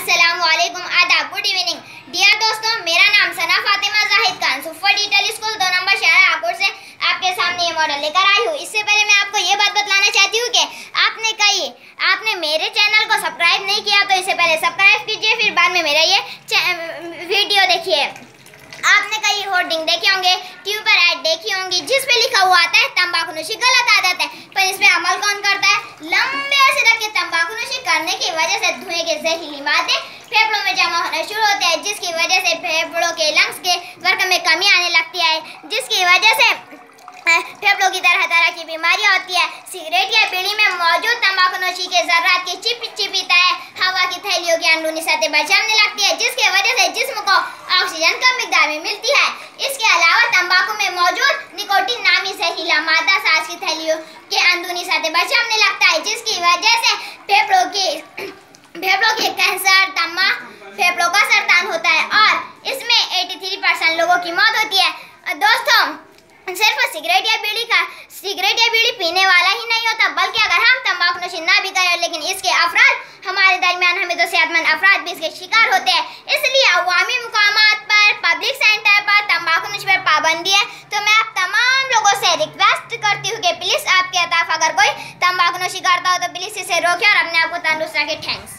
अस्सलामुअलैकुम, आदाब, good evening dear दोस्तों। मेरा नाम Sana Fatima Zahid Khan super detail school 2 number शहर आकोट से आपके सामने ये मॉडल लेकर आई हूँ। इससे पहले मैं आपको ये बात बतलाना चाहती हूँ कि आपने मेरे चैनल को सब्सक्राइब नहीं किया तो इससे पहले सब्सक्राइब कीजिए, फिर बाद में मेरा ये वीडियो देखिए। आपने कई होर्डिंग देखे होंगे, टीवी पर ऐड देखी होंगी जिस पे लिखा हुआ आता है तंबाकूनोशी गलत आदत है, पर इस पे अमल कौन करता है? लंबे अरसे तक के तंबाकूनोशी करने की वजह से धुएं के जहरीली मादे फेफड़ों में जमा होना शुरू होते हैं, जिसकी वजह से फेफड़ों के लंग्स के वर्क में कमी आने लगती है, जिसकी वजह से फेफड़ों की तरह तरह की बीमारियां होती है। सिगरेट या बीड़ी में मौजूद तंबाकूनोशी के जर्रात की चिपचिपी तय हवा की थैलियों की अंदरूनी सतह पर जमने लगती है, जिसकी वजह से जिस्म को ऑक्सीजन कम मिकदार में मिलती है। इसके अलावा तंबाकू में मौजूद निकोटीन नामी जहरीला मादा सांस की थैलियों के अंदरूनी सतह पर जमने लगता है, जिसकी वजह से फेफड़ों के कैंसर, दमा, फेफड़ों का सरतान होता है और इसमें 83% लोगों की मौत होती है। दोस्तों, सिर्फ सिगरेट या बीड़ी पीने वाला ही नहीं होता, बल्कि अगर हम तंबाकूनोशी ना भी करें लेकिन इसके अफराद हमारे दरमियान हमें तो सेहतमंद अफराद भी इसके शिकार होते हैं। इसलिए अवामी मुकामात पर, पब्लिक सेंटर पर तंबाकूनोशी पर पाबंदी है। तो मैं आप तमाम लोगों से रिक्वेस्ट करती हूँ कि प्लीज़ आपके अताफ अगर कोई तंबाकूनोशी करता हो तो प्लीज़ इसे रोकें और अपने आप को तंदुरुस्त रखें। थैंक्स।